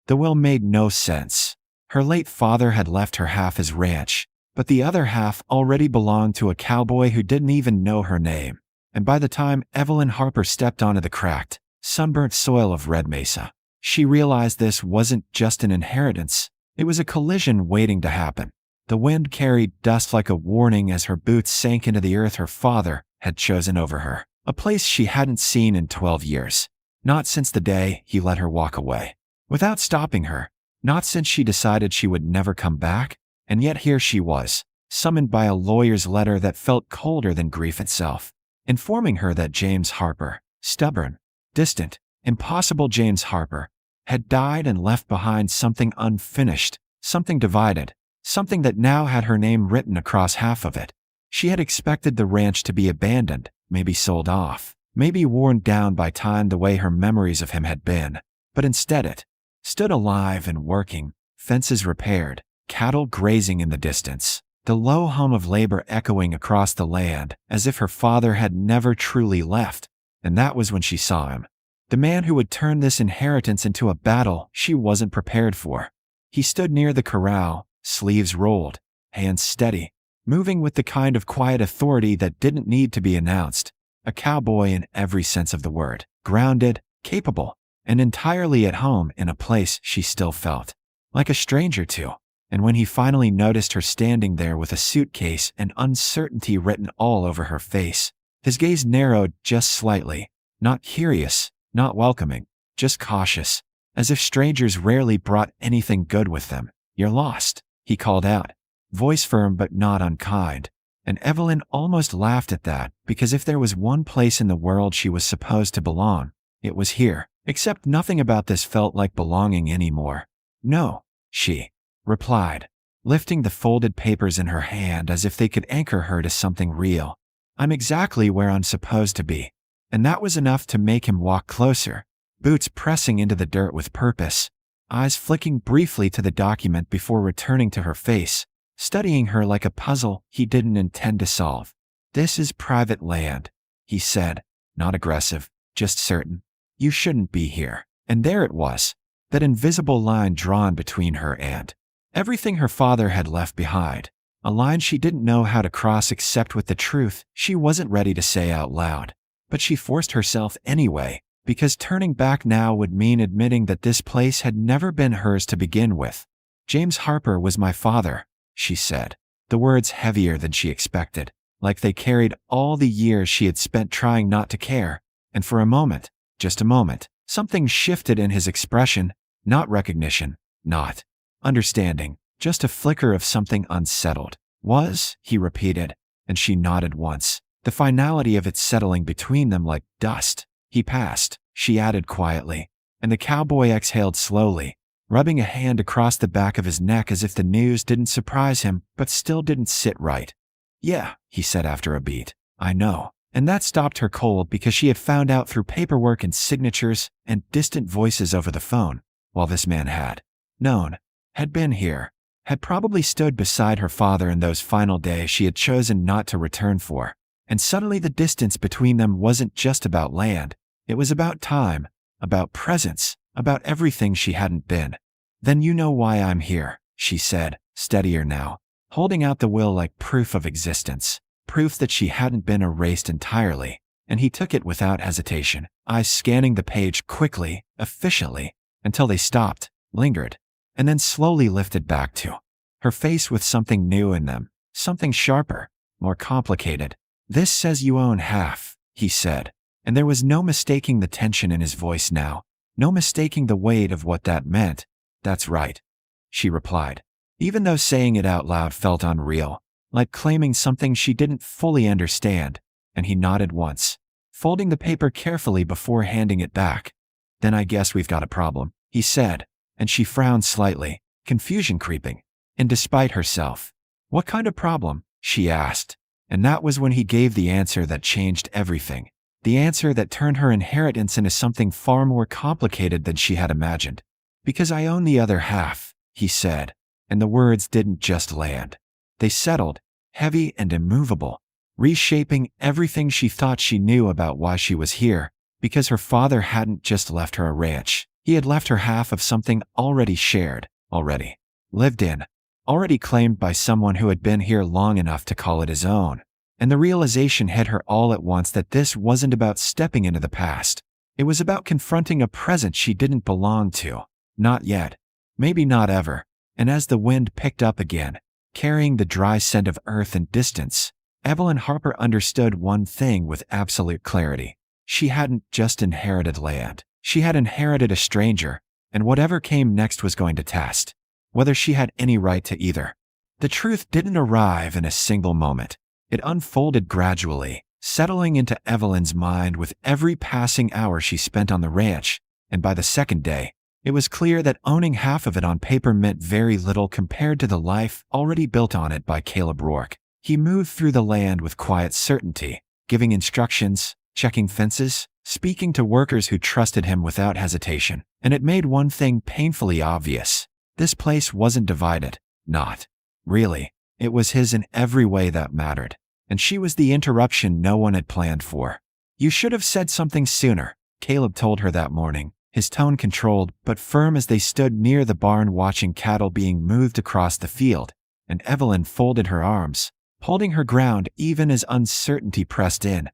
The will made no sense. Her late father had left her half his ranch, but the other half already belonged to a cowboy who didn't even know her name. And by the time Evelyn Harper stepped onto the cracked, sunburnt soil of Red Mesa, she realized this wasn't just an inheritance, it was a collision waiting to happen. The wind carried dust like a warning as her boots sank into the earth her father had chosen over her, a place she hadn't seen in 12 years. Not since the day he let her walk away, without stopping her, not since she decided she would never come back, and yet here she was, summoned by a lawyer's letter that felt colder than grief itself, informing her that James Harper, stubborn, distant, impossible James Harper, had died and left behind something unfinished, something divided, something that now had her name written across half of it. She had expected the ranch to be abandoned, maybe sold off, maybe worn down by time the way her memories of him had been, but instead it stood alive and working, fences repaired, cattle grazing in the distance, the low hum of labor echoing across the land as if her father had never truly left. And that was when she saw him. The man who would turn this inheritance into a battle she wasn't prepared for. He stood near the corral, sleeves rolled, hands steady, moving with the kind of quiet authority that didn't need to be announced. A cowboy in every sense of the word, grounded, capable, and entirely at home in a place she still felt like a stranger to. And when he finally noticed her standing there with a suitcase and uncertainty written all over her face, his gaze narrowed just slightly, not curious, not welcoming, just cautious, as if strangers rarely brought anything good with them. "You're lost," he called out, voice firm but not unkind. And Evelyn almost laughed at that, because if there was one place in the world she was supposed to belong, it was here. Except nothing about this felt like belonging anymore. "No," she replied, lifting the folded papers in her hand as if they could anchor her to something real. "I'm exactly where I'm supposed to be." And that was enough to make him walk closer, boots pressing into the dirt with purpose, eyes flicking briefly to the document before returning to her face, studying her like a puzzle he didn't intend to solve. "This is private land," he said, not aggressive, just certain. "You shouldn't be here." And there it was, that invisible line drawn between her and everything her father had left behind, a line she didn't know how to cross except with the truth she wasn't ready to say out loud. But she forced herself anyway, because turning back now would mean admitting that this place had never been hers to begin with. "James Harper was my father," she said, the words heavier than she expected, like they carried all the years she had spent trying not to care. And for a moment, just a moment, something shifted in his expression, not recognition, not understanding, just a flicker of something unsettled. "Was?" he repeated, and she nodded once, the finality of it settling between them like dust. "He passed," she added quietly, and the cowboy exhaled slowly, rubbing a hand across the back of his neck as if the news didn't surprise him but still didn't sit right. "Yeah," he said after a beat, "I know." And that stopped her cold because she had found out through paperwork and signatures and distant voices over the phone, while this man had known, had been here, had probably stood beside her father in those final days she had chosen not to return for. And suddenly the distance between them wasn't just about land, it was about time, about presence, about everything she hadn't been. "Then you know why I'm here," she said, steadier now, holding out the will like proof of existence. Proof that she hadn't been erased entirely, and he took it without hesitation, eyes scanning the page quickly, efficiently, until they stopped, lingered, and then slowly lifted back to her face with something new in them, something sharper, more complicated. "This says you own half," he said, and there was no mistaking the tension in his voice now, no mistaking the weight of what that meant. "That's right," she replied, even though saying it out loud felt unreal, like claiming something she didn't fully understand, and he nodded once, folding the paper carefully before handing it back. "Then I guess we've got a problem," he said, and she frowned slightly, confusion creeping, and despite herself. "What kind of problem?" she asked, and that was when he gave the answer that changed everything, the answer that turned her inheritance into something far more complicated than she had imagined. "Because I own the other half," he said, and the words didn't just land. They settled, heavy and immovable, reshaping everything she thought she knew about why she was here, because her father hadn't just left her a ranch. He had left her half of something already shared, already lived in, already claimed by someone who had been here long enough to call it his own. And the realization hit her all at once that this wasn't about stepping into the past. It was about confronting a present she didn't belong to. Not yet. Maybe not ever. And as the wind picked up again, carrying the dry scent of earth and distance, Evelyn Harper understood one thing with absolute clarity. She hadn't just inherited land. She had inherited a stranger, and whatever came next was going to test whether she had any right to either. The truth didn't arrive in a single moment. It unfolded gradually, settling into Evelyn's mind with every passing hour she spent on the ranch, and by the second day, it was clear that owning half of it on paper meant very little compared to the life already built on it by Caleb Rourke. He moved through the land with quiet certainty, giving instructions, checking fences, speaking to workers who trusted him without hesitation. And it made one thing painfully obvious. This place wasn't divided. Not really. It was his in every way that mattered. And she was the interruption no one had planned for. "You should have said something sooner," Caleb told her that morning, his tone controlled but firm as they stood near the barn watching cattle being moved across the field. And Evelyn folded her arms, holding her ground even as uncertainty pressed in.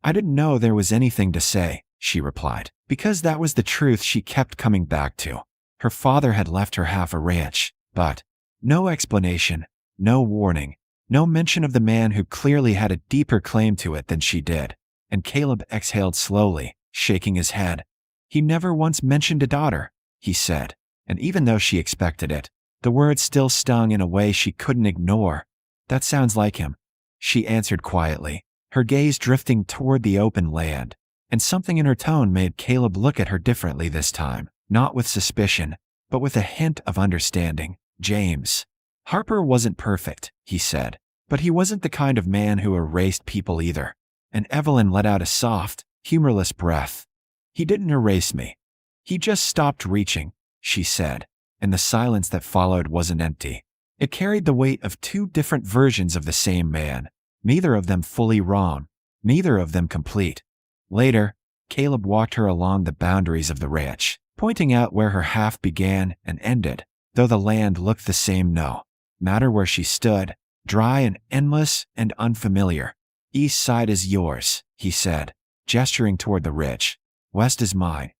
"I didn't know there was anything to say," she replied, because that was the truth she kept coming back to. Her father had left her half a ranch, but no explanation, no warning, no mention of the man who clearly had a deeper claim to it than she did. And Caleb exhaled slowly, shaking his head. "He never once mentioned a daughter," he said, and even though she expected it, the words still stung in a way she couldn't ignore. "That sounds like him," she answered quietly, her gaze drifting toward the open land, and something in her tone made Caleb look at her differently this time, not with suspicion, but with a hint of understanding. "James Harper wasn't perfect," he said, "but he wasn't the kind of man who erased people either." And Evelyn let out a soft, humorless breath. "He didn't erase me. He just stopped reaching," she said, and the silence that followed wasn't empty. It carried the weight of two different versions of the same man, neither of them fully wrong, neither of them complete. Later, Caleb walked her along the boundaries of the ranch, pointing out where her half began and ended, though the land looked the same no matter where she stood, dry and endless and unfamiliar. "East side is yours," he said, gesturing toward the ridge. "West is mine."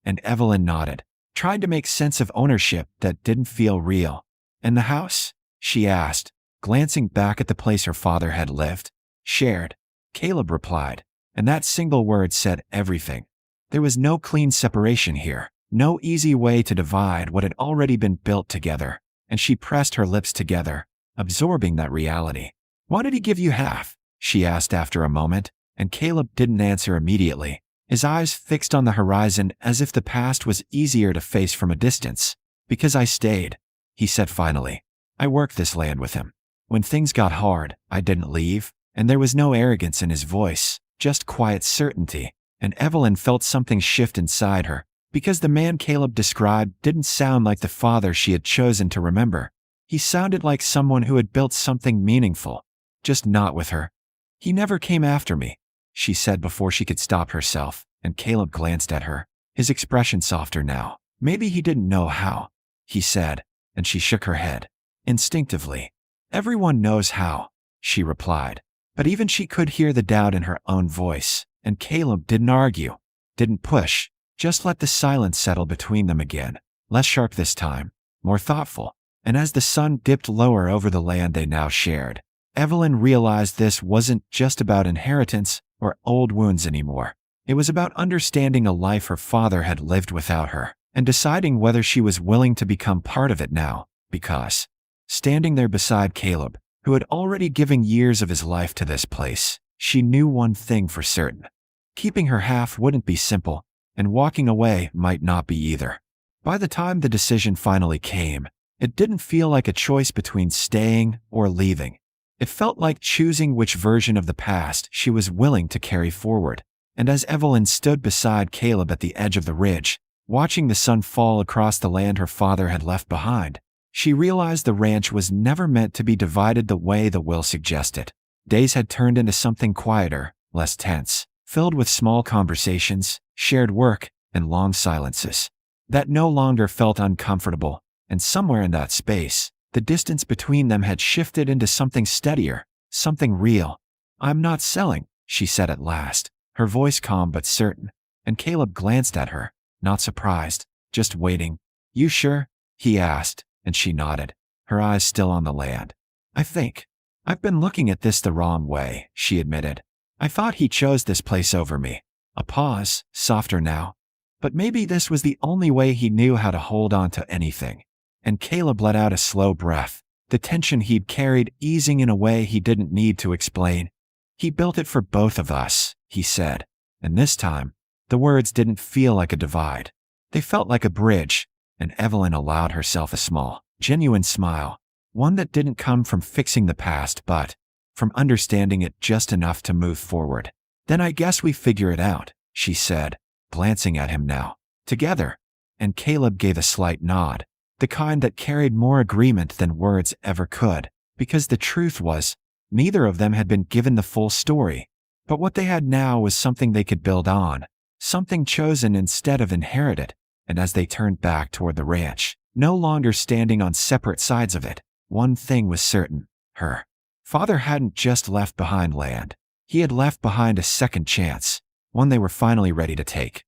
And Evelyn nodded, tried to make sense of ownership that didn't feel real. "And the house?" she asked, glancing back at the place her father had lived. "Shared," Caleb replied, and that single word said everything. There was no clean separation here, no easy way to divide what had already been built together, and she pressed her lips together, absorbing that reality. "Why did he give you half?" she asked after a moment, and Caleb didn't answer immediately, his eyes fixed on the horizon as if the past was easier to face from a distance. "Because I stayed," he said finally. "I worked this land with him. When things got hard, I didn't leave," and there was no arrogance in his voice, just quiet certainty, and Evelyn felt something shift inside her, because the man Caleb described didn't sound like the father she had chosen to remember. He sounded like someone who had built something meaningful, just not with her. "He never came after me," she said before she could stop herself, and Caleb glanced at her, his expression softer now. "Maybe he didn't know how," he said, and she shook her head. Instinctively. "Everyone knows how," she replied, but even she could hear the doubt in her own voice, and Caleb didn't argue, didn't push, just let the silence settle between them again, less sharp this time, more thoughtful. And as the sun dipped lower over the land they now shared, Evelyn realized this wasn't just about inheritance or old wounds anymore. It was about understanding a life her father had lived without her, and deciding whether she was willing to become part of it now, because, standing there beside Caleb, who had already given years of his life to this place, she knew one thing for certain. Keeping her half wouldn't be simple, and walking away might not be either. By the time the decision finally came, it didn't feel like a choice between staying or leaving. It felt like choosing which version of the past she was willing to carry forward. And as Evelyn stood beside Caleb at the edge of the ridge, watching the sun fall across the land her father had left behind, she realized the ranch was never meant to be divided the way the will suggested. Days had turned into something quieter, less tense, filled with small conversations, shared work, and long silences. that no longer felt uncomfortable, and somewhere in that space, the distance between them had shifted into something steadier, something real. "I'm not selling," she said at last, her voice calm but certain, and Caleb glanced at her, not surprised, just waiting. "You sure?" he asked, and she nodded, her eyes still on the land. "I think I've been looking at this the wrong way," she admitted. "I thought he chose this place over me." A pause, softer now. But maybe this was the only way he knew how to hold on to anything. And Caleb let out a slow breath, the tension he'd carried easing in a way he didn't need to explain. "He built it for both of us," he said. And this time, the words didn't feel like a divide. They felt like a bridge, and Evelyn allowed herself a small, genuine smile, one that didn't come from fixing the past but from understanding it just enough to move forward. "Then I guess we figure it out," she said, glancing at him now. "Together." And Caleb gave a slight nod, the kind that carried more agreement than words ever could, because the truth was, neither of them had been given the full story. But what they had now was something they could build on, something chosen instead of inherited. And as they turned back toward the ranch, no longer standing on separate sides of it, one thing was certain: her father hadn't just left behind land. He had left behind a second chance, one they were finally ready to take.